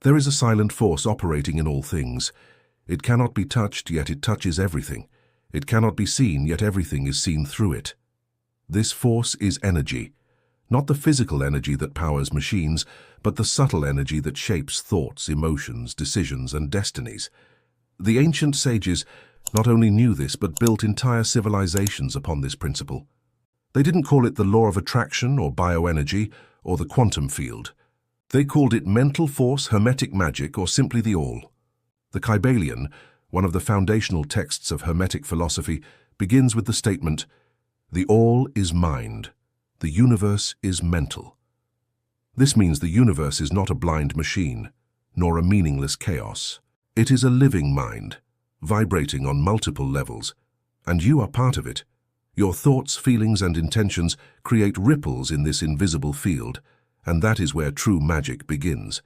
There is a silent force operating in all things. It cannot be touched, yet it touches everything. It cannot be seen, yet everything is seen through it. This force is energy, not the physical energy that powers machines, but the subtle energy that shapes thoughts, emotions, decisions, and destinies. The ancient sages not only knew this, but built entire civilizations upon this principle. They didn't call it the law of attraction or bioenergy or the quantum field. They called it mental force, hermetic magic, or simply the all. The Kybalion, one of the foundational texts of Hermetic philosophy, begins with the statement, "The all is mind. The universe is mental." This means the universe is not a blind machine, nor a meaningless chaos. It is a living mind, vibrating on multiple levels, and you are part of it. Your thoughts, feelings, and intentions create ripples in this invisible field, and that is where true magic begins.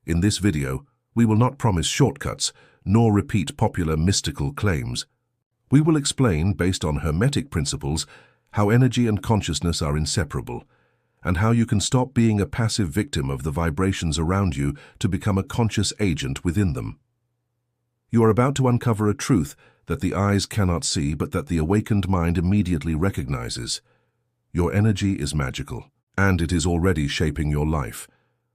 In this video, we will not promise shortcuts, nor repeat popular mystical claims. We will explain, based on Hermetic principles, how energy and consciousness are inseparable, and how you can stop being a passive victim of the vibrations around you to become a conscious agent within them. You are about to uncover a truth that the eyes cannot see, but that the awakened mind immediately recognizes. Your energy is magical, and it is already shaping your life.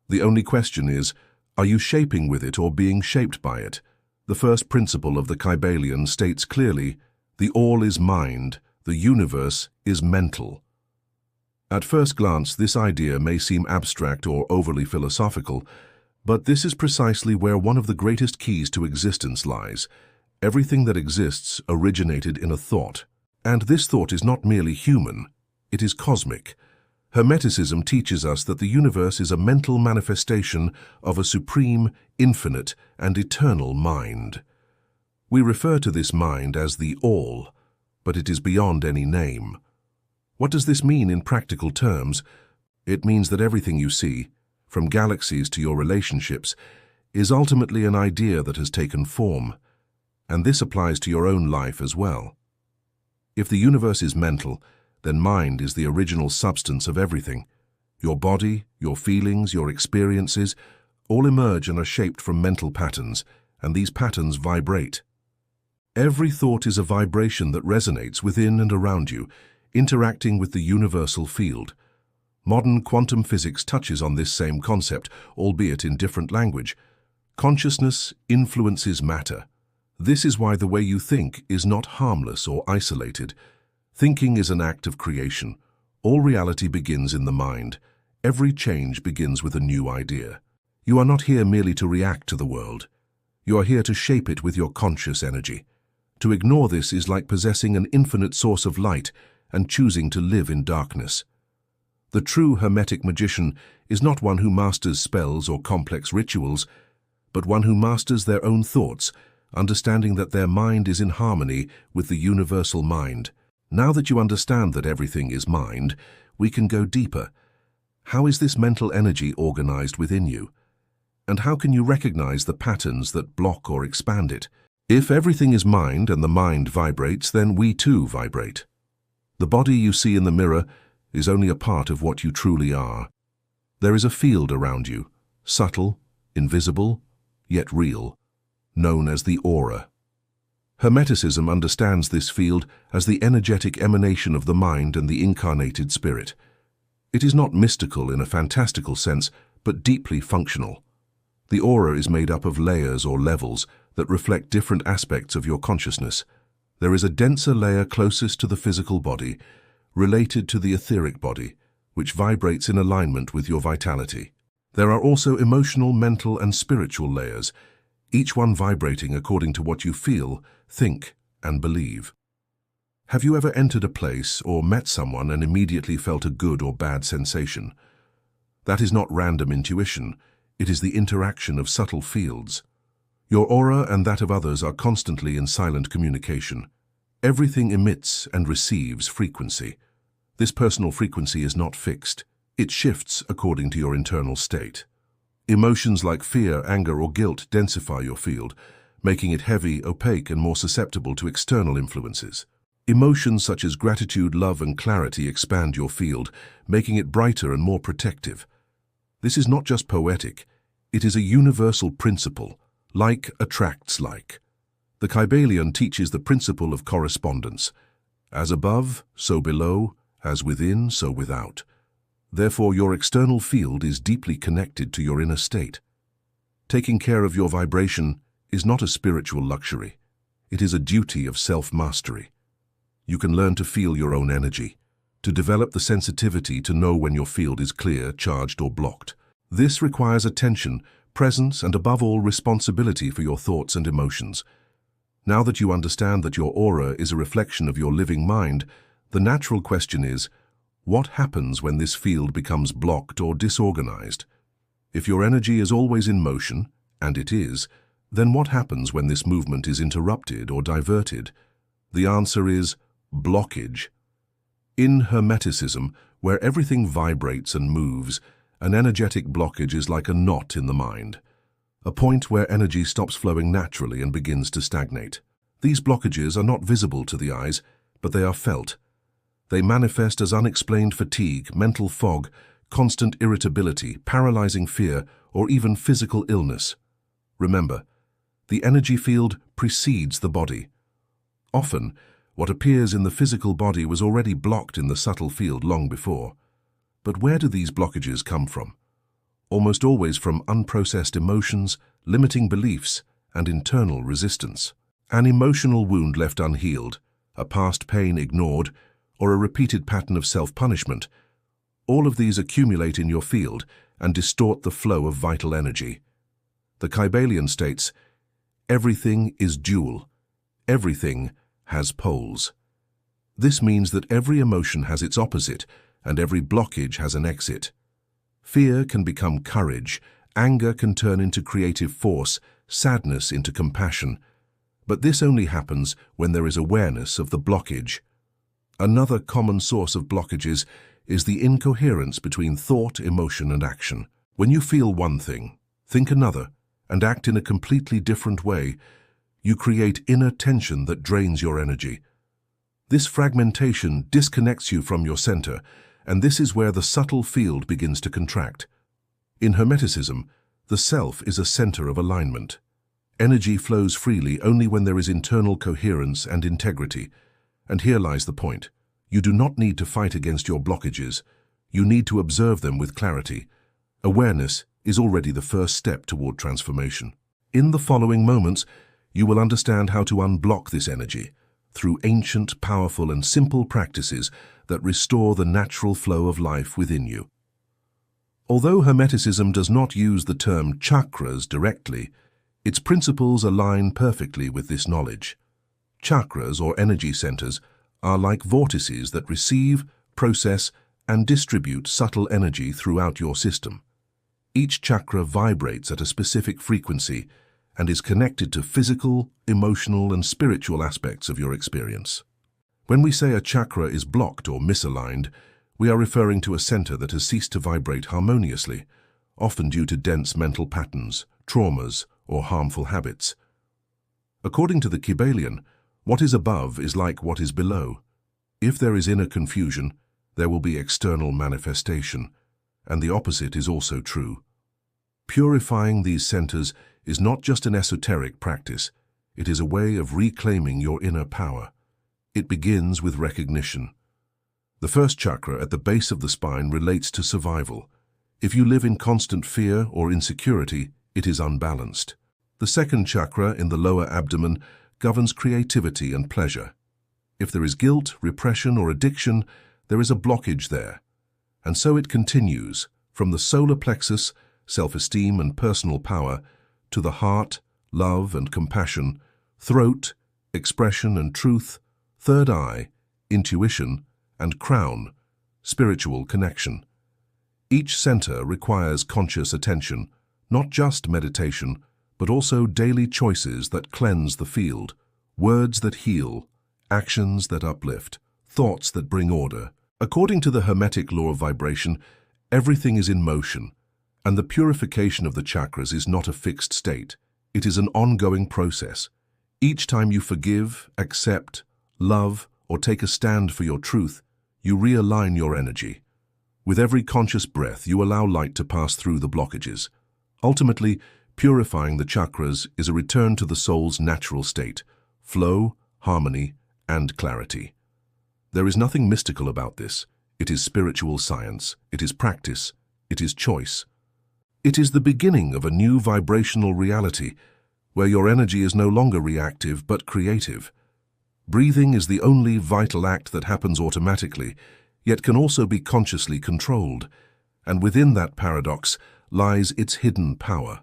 The only question is, are you shaping with it or being shaped by it? The first principle of the Kybalion states clearly, the all is mind, the universe is mental. At first glance, this idea may seem abstract or overly philosophical, but this is precisely where one of the greatest keys to existence lies. Everything that exists originated in a thought, and this thought is not merely human, it is cosmic. Hermeticism teaches us that the universe is a mental manifestation of a supreme, infinite, and eternal mind. We refer to this mind as the all, but it is beyond any name. What does this mean in practical terms? It means that everything you see, from galaxies to your relationships, is ultimately an idea that has taken form, and this applies to your own life as well. If the universe is mental, then mind is the original substance of everything. Your body, your feelings, your experiences, all emerge and are shaped from mental patterns, and these patterns vibrate. Every thought is a vibration that resonates within and around you, interacting with the universal field. Modern quantum physics touches on this same concept, albeit in different language. Consciousness influences matter. This is why the way you think is not harmless or isolated. Thinking is an act of creation. All reality begins in the mind. Every change begins with a new idea. You are not here merely to react to the world. You are here to shape it with your conscious energy. To ignore this is like possessing an infinite source of light and choosing to live in darkness. The true Hermetic magician is not one who masters spells or complex rituals, but one who masters their own thoughts, understanding that their mind is in harmony with the universal mind. Now that you understand that everything is mind, we can go deeper. How is this mental energy organized within you? And how can you recognize the patterns that block or expand it? If everything is mind and the mind vibrates, then we too vibrate. The body you see in the mirror is only a part of what you truly are. There is a field around you, subtle, invisible, yet real, known as the aura. Hermeticism understands this field as the energetic emanation of the mind and the incarnated spirit. It is not mystical in a fantastical sense, but deeply functional. The aura is made up of layers or levels that reflect different aspects of your consciousness. There is a denser layer closest to the physical body, related to the etheric body, which vibrates in alignment with your vitality. There are also emotional, mental, and spiritual layers, each one vibrating according to what you feel, think, and believe. Have you ever entered a place or met someone and immediately felt a good or bad sensation? That is not random intuition, it is the interaction of subtle fields. Your aura and that of others are constantly in silent communication. Everything emits and receives frequency. This personal frequency is not fixed. It shifts according to your internal state. Emotions like fear, anger, or guilt densify your field, making it heavy, opaque, and more susceptible to external influences. Emotions such as gratitude, love, and clarity expand your field, making it brighter and more protective. This is not just poetic, It is a universal principle, like attracts like. The Kybalion teaches the principle of correspondence. As above, so below, as within, so without. Therefore, your external field is deeply connected to your inner state. Taking care of your vibration is not a spiritual luxury. It is a duty of self-mastery. You can learn to feel your own energy, to develop the sensitivity to know when your field is clear, charged, or blocked. This requires attention, presence, and above all, responsibility for your thoughts and emotions. Now that you understand that your aura is a reflection of your living mind, the natural question is, what happens when this field becomes blocked or disorganized? If your energy is always in motion, and it is, then what happens when this movement is interrupted or diverted? The answer is blockage. In Hermeticism, where everything vibrates and moves, an energetic blockage is like a knot in the mind, a point where energy stops flowing naturally and begins to stagnate. These blockages are not visible to the eyes, but they are felt. They manifest as unexplained fatigue, mental fog, constant irritability, paralyzing fear, or even physical illness. Remember, the energy field precedes the body. Often, what appears in the physical body was already blocked in the subtle field long before. But where do these blockages come from? Almost always from unprocessed emotions, limiting beliefs, and internal resistance. An emotional wound left unhealed, a past pain ignored, or a repeated pattern of self-punishment, all of these accumulate in your field and distort the flow of vital energy. The Kybalion states, everything is dual. Everything has poles. This means that every emotion has its opposite, and every blockage has an exit. Fear can become courage, anger can turn into creative force, sadness into compassion. But this only happens when there is awareness of the blockage. Another common source of blockages is the incoherence between thought, emotion, and action. When you feel one thing, think another, and act in a completely different way, you create inner tension that drains your energy. This fragmentation disconnects you from your center, and this is where the subtle field begins to contract. In Hermeticism, the self is a center of alignment. Energy flows freely only when there is internal coherence and integrity. And here lies the point. You do not need to fight against your blockages. You need to observe them with clarity. Awareness is already the first step toward transformation. In the following moments, you will understand how to unblock this energy through ancient, powerful, and simple practices that restore the natural flow of life within you. Although Hermeticism does not use the term chakras directly, its principles align perfectly with this knowledge. Chakras, or energy centers, are like vortices that receive, process, and distribute subtle energy throughout your system. Each chakra vibrates at a specific frequency and is connected to physical, emotional, and spiritual aspects of your experience. When we say a chakra is blocked or misaligned, we are referring to a center that has ceased to vibrate harmoniously, often due to dense mental patterns, traumas, or harmful habits. According to the Kybalion, what is above is like what is below. If there is inner confusion, there will be external manifestation, and the opposite is also true. Purifying these centers is not just an esoteric practice, it is a way of reclaiming your inner power. It begins with recognition. The first chakra at the base of the spine relates to survival. If you live in constant fear or insecurity, it is unbalanced. The second chakra in the lower abdomen governs creativity and pleasure. If there is guilt, repression, or addiction, there is a blockage there. And so it continues, from the solar plexus, self-esteem and personal power, to the heart, love and compassion, throat, expression and truth, third eye, intuition, and crown, spiritual connection. Each center requires conscious attention, not just meditation, but also daily choices that cleanse the field, words that heal, actions that uplift, thoughts that bring order. According to the Hermetic law of vibration, everything is in motion, and the purification of the chakras is not a fixed state. It is an ongoing process. Each time you forgive, accept, love, or take a stand for your truth, you realign your energy. With every conscious breath, you allow light to pass through the blockages. Ultimately, purifying the chakras is a return to the soul's natural state, flow, harmony, and clarity. There is nothing mystical about this. It is spiritual science, it is practice, it is choice. It is the beginning of a new vibrational reality, where your energy is no longer reactive but creative. Breathing is the only vital act that happens automatically, yet can also be consciously controlled, and within that paradox lies its hidden power.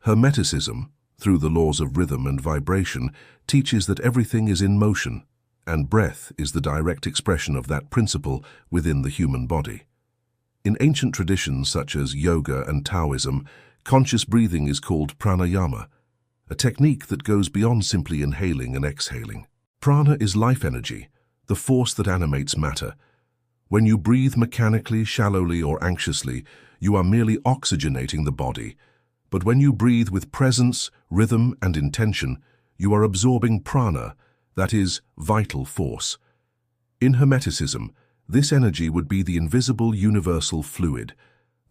Hermeticism, through the laws of rhythm and vibration, teaches that everything is in motion, and breath is the direct expression of that principle within the human body. In ancient traditions such as yoga and Taoism, conscious breathing is called pranayama, a technique that goes beyond simply inhaling and exhaling. Prana is life energy, the force that animates matter. When you breathe mechanically, shallowly, or anxiously, you are merely oxygenating the body. But when you breathe with presence, rhythm, and intention, you are absorbing prana, that is, vital force. In Hermeticism, this energy would be the invisible universal fluid,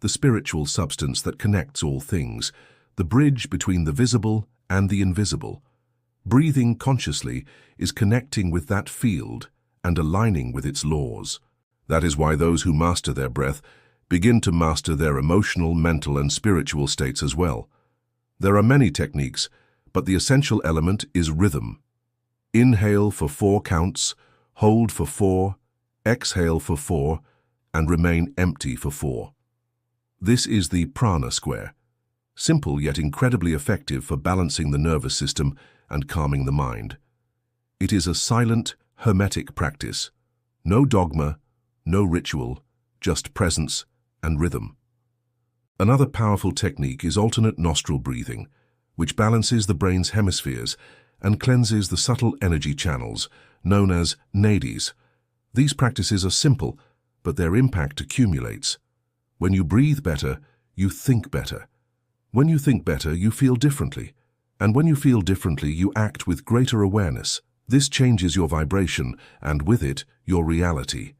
the spiritual substance that connects all things, the bridge between the visible and the invisible. Breathing consciously is connecting with that field and aligning with its laws. That is why those who master their breath begin to master their emotional, mental, and spiritual states as well. There are many techniques, but the essential element is rhythm. Inhale for 4 counts, hold for 4, exhale for 4, and remain empty for 4. This is the prana square, simple yet incredibly effective for balancing the nervous system and calming the mind. It is a silent, hermetic practice. No dogma, no ritual, just presence and rhythm. Another powerful technique is alternate nostril breathing, which balances the brain's hemispheres and cleanses the subtle energy channels, known as nadis. These practices are simple, but their impact accumulates. When you breathe better, you think better. When you think better, you feel differently. And when you feel differently, you act with greater awareness. This changes your vibration, and with it, your reality.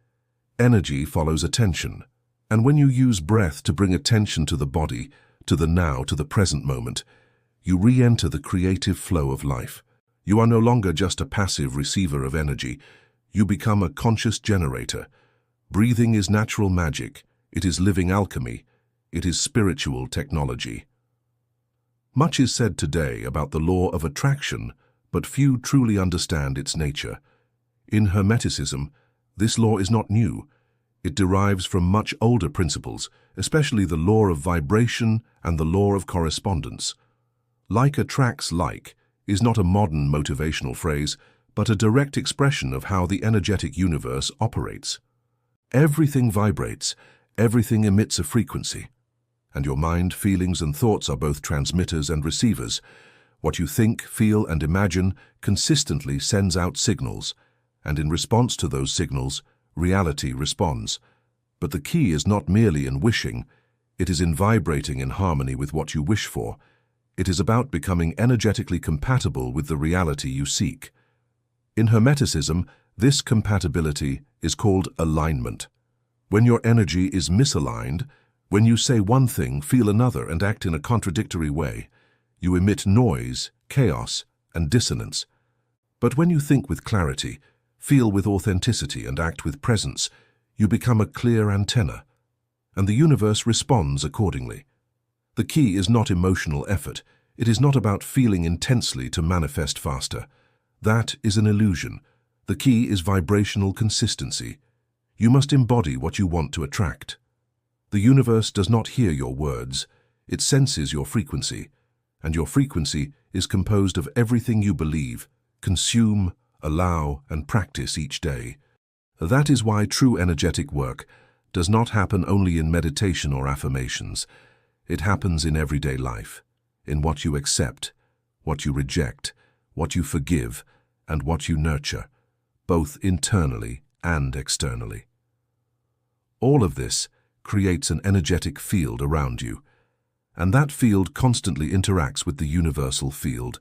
Energy follows attention. And when you use breath to bring attention to the body, to the now, to the present moment, you re-enter the creative flow of life. You are no longer just a passive receiver of energy. You become a conscious generator. Breathing is natural magic. It is living alchemy. It is spiritual technology. Much is said today about the law of attraction, but few truly understand its nature. In Hermeticism, this law is not new. It derives from much older principles, especially the law of vibration and the law of correspondence. Like attracts like is not a modern motivational phrase, but a direct expression of how the energetic universe operates. Everything vibrates, everything emits a frequency. And your mind, feelings, and thoughts are both transmitters and receivers. What you think, feel, and imagine consistently sends out signals, and in response to those signals, reality responds. But the key is not merely in wishing, it is in vibrating in harmony with what you wish for. It is about becoming energetically compatible with the reality you seek. In Hermeticism, this compatibility is called alignment. When your energy is misaligned, when you say one thing, feel another, and act in a contradictory way, you emit noise, chaos, and dissonance. But when you think with clarity, feel with authenticity, and act with presence, you become a clear antenna, and the universe responds accordingly. The key is not emotional effort. It is not about feeling intensely to manifest faster. That is an illusion. The key is vibrational consistency. You must embody what you want to attract. The universe does not hear your words. It senses your frequency, and your frequency is composed of everything you believe, consume, allow, and practice each day. That is why true energetic work does not happen only in meditation or affirmations. It happens in everyday life, in what you accept, what you reject, what you forgive, and what you nurture, both internally and externally. All of this creates an energetic field around you, and that field constantly interacts with the universal field.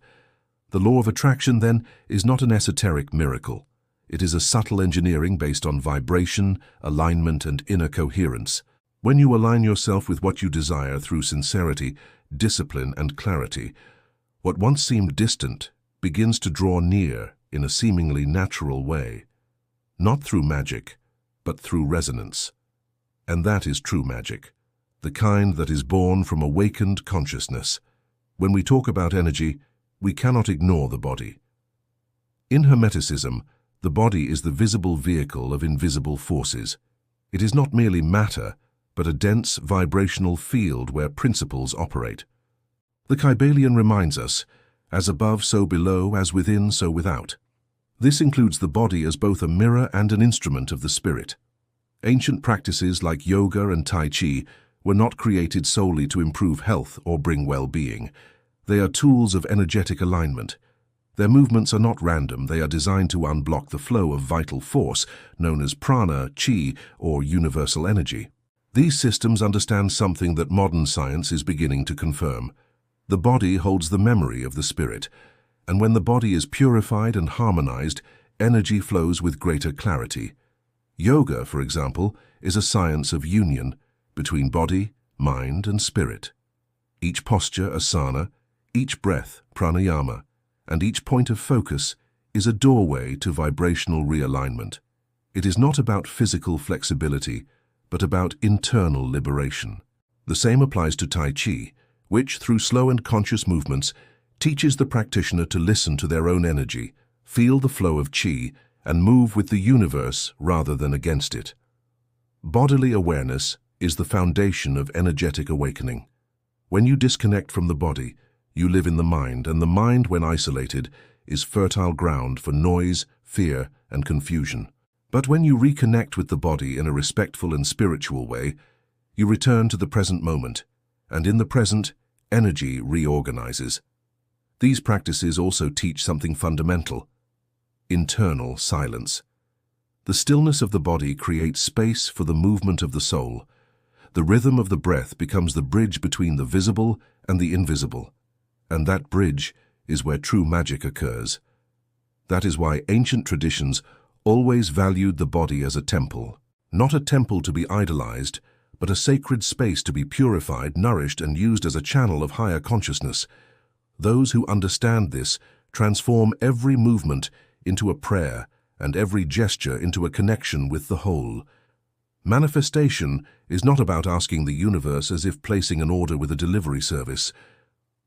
The law of attraction, then, is not an esoteric miracle. It is a subtle engineering based on vibration, alignment, and inner coherence. When you align yourself with what you desire through sincerity, discipline, and clarity, what once seemed distant begins to draw near in a seemingly natural way. Not through magic, but through resonance. And that is true magic, the kind that is born from awakened consciousness. When we talk about energy, we cannot ignore the body. In Hermeticism, the body is the visible vehicle of invisible forces. It is not merely matter, but a dense vibrational field where principles operate. The Kybalion reminds us, as above so below, as within so without. This includes the body as both a mirror and an instrument of the spirit. Ancient practices like yoga and Tai Chi were not created solely to improve health or bring well-being. They are tools of energetic alignment. Their movements are not random, they are designed to unblock the flow of vital force, known as prana, chi, or universal energy. These systems understand something that modern science is beginning to confirm. The body holds the memory of the spirit, and when the body is purified and harmonized, energy flows with greater clarity. Yoga, for example, is a science of union between body, mind, and spirit. Each posture, asana, each breath, pranayama, and each point of focus is a doorway to vibrational realignment. It is not about physical flexibility, but about internal liberation. The same applies to Tai Chi, which, through slow and conscious movements, teaches the practitioner to listen to their own energy, feel the flow of Qi, and move with the universe rather than against it. Bodily awareness is the foundation of energetic awakening. When you disconnect from the body, you live in the mind, and the mind, when isolated, is fertile ground for noise, fear, and confusion. But when you reconnect with the body in a respectful and spiritual way, you return to the present moment, and in the present, energy reorganizes. These practices also teach something fundamental: internal silence. The stillness of the body creates space for the movement of the soul. The rhythm of the breath becomes the bridge between the visible and the invisible, and that bridge is where true magic occurs. That is why ancient traditions always valued the body as a temple, not a temple to be idolized, but a sacred space to be purified, nourished, and used as a channel of higher consciousness. Those who understand this transform every movement into a prayer and every gesture into a connection with the whole. Manifestation is not about asking the universe as if placing an order with a delivery service.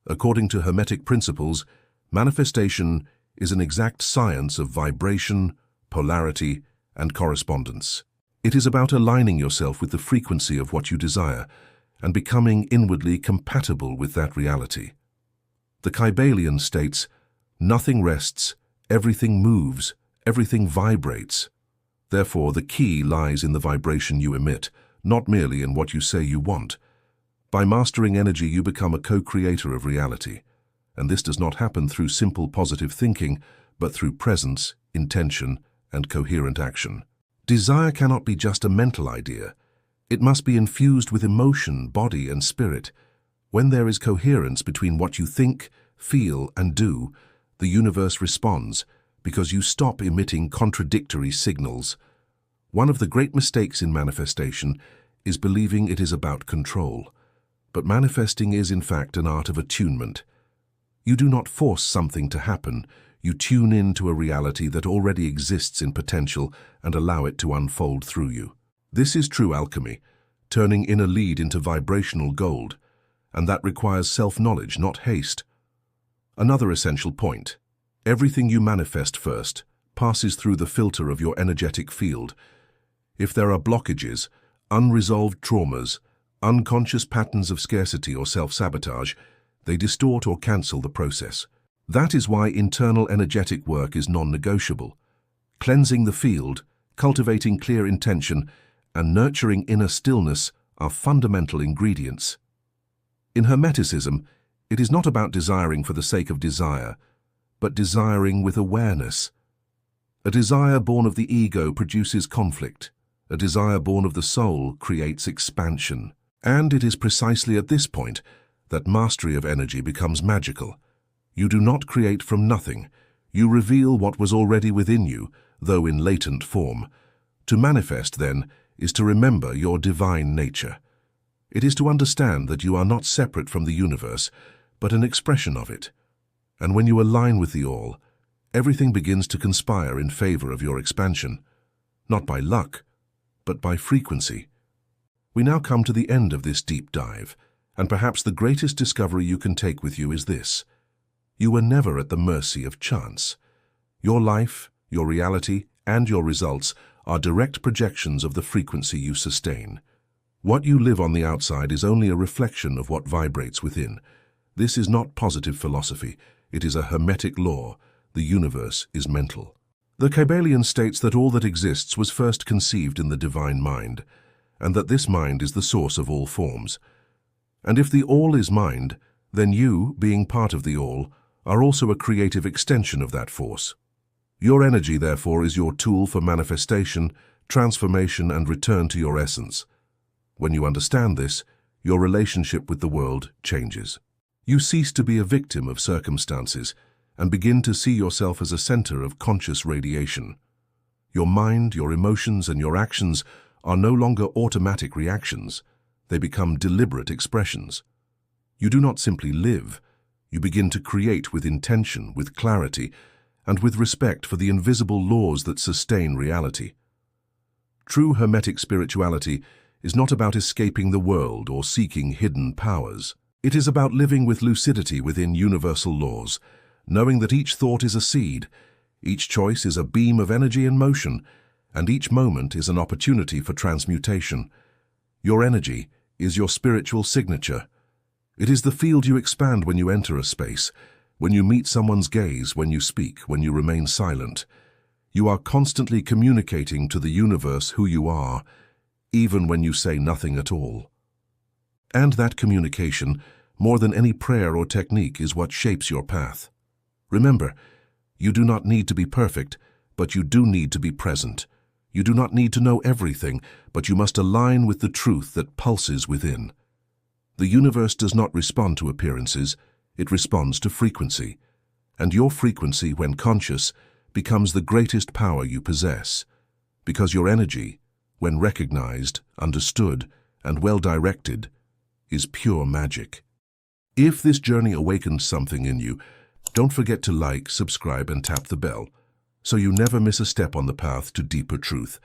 According to Hermetic principles, manifestation is an exact science of vibration, polarity, and correspondence. It is about aligning yourself with the frequency of what you desire and becoming inwardly compatible with that reality. The Kybalion states, "Nothing rests, everything moves, everything vibrates." Therefore, the key lies in the vibration you emit, not merely in what you say you want. By mastering energy, you become a co-creator of reality. And this does not happen through simple positive thinking, but through presence, intention, and coherent action. Desire cannot be just a mental idea. It must be infused with emotion, body, and spirit. When there is coherence between what you think, feel, and do, the universe responds, because you stop emitting contradictory signals. One of the great mistakes in manifestation is believing it is about control. But manifesting is, in fact, an art of attunement. You do not force something to happen. You tune in to a reality that already exists in potential and allow it to unfold through you. This is true alchemy, turning inner lead into vibrational gold, and that requires self-knowledge, not haste. Another essential point: everything you manifest first passes through the filter of your energetic field. If there are blockages, unresolved traumas, unconscious patterns of scarcity or self-sabotage, they distort or cancel the process. That is why internal energetic work is non-negotiable. Cleansing the field, cultivating clear intention, and nurturing inner stillness are fundamental ingredients. In Hermeticism, it is not about desiring for the sake of desire, but desiring with awareness. A desire born of the ego produces conflict. A desire born of the soul creates expansion. And it is precisely at this point that mastery of energy becomes magical. You do not create from nothing. You reveal what was already within you, though in latent form. To manifest, then, is to remember your divine nature. It is to understand that you are not separate from the universe, but an expression of it. And when you align with the all, everything begins to conspire in favor of your expansion, not by luck, but by frequency. We now come to the end of this deep dive, and perhaps the greatest discovery you can take with you is this. You were never at the mercy of chance. Your life, your reality, and your results are direct projections of the frequency you sustain. What you live on the outside is only a reflection of what vibrates within. This is not positive philosophy. It is a Hermetic law. The universe is mental. The Kybalion states that all that exists was first conceived in the divine mind, and that this mind is the source of all forms. And if the all is mind, then you, being part of the all, are also a creative extension of that force. Your energy, therefore, is your tool for manifestation, transformation, and return to your essence. When you understand this, your relationship with the world changes. You cease to be a victim of circumstances and begin to see yourself as a center of conscious radiation. Your mind, your emotions, and your actions are no longer automatic reactions. They become deliberate expressions. You do not simply live. You begin to create with intention, with clarity, and with respect for the invisible laws that sustain reality. True Hermetic spirituality is not about escaping the world or seeking hidden powers. It is about living with lucidity within universal laws, knowing that each thought is a seed, each choice is a beam of energy in motion, and each moment is an opportunity for transmutation. Your energy is your spiritual signature. It is the field you expand when you enter a space, when you meet someone's gaze, when you speak, when you remain silent. You are constantly communicating to the universe who you are, even when you say nothing at all. And that communication, more than any prayer or technique, is what shapes your path. Remember, you do not need to be perfect, but you do need to be present. You do not need to know everything, but you must align with the truth that pulses within. The universe does not respond to appearances, it responds to frequency. And your frequency, when conscious, becomes the greatest power you possess, because your energy, when recognized, understood, and well-directed, is pure magic. If this journey awakened something in you, don't forget to like, subscribe, and tap the bell, so you never miss a step on the path to deeper truth.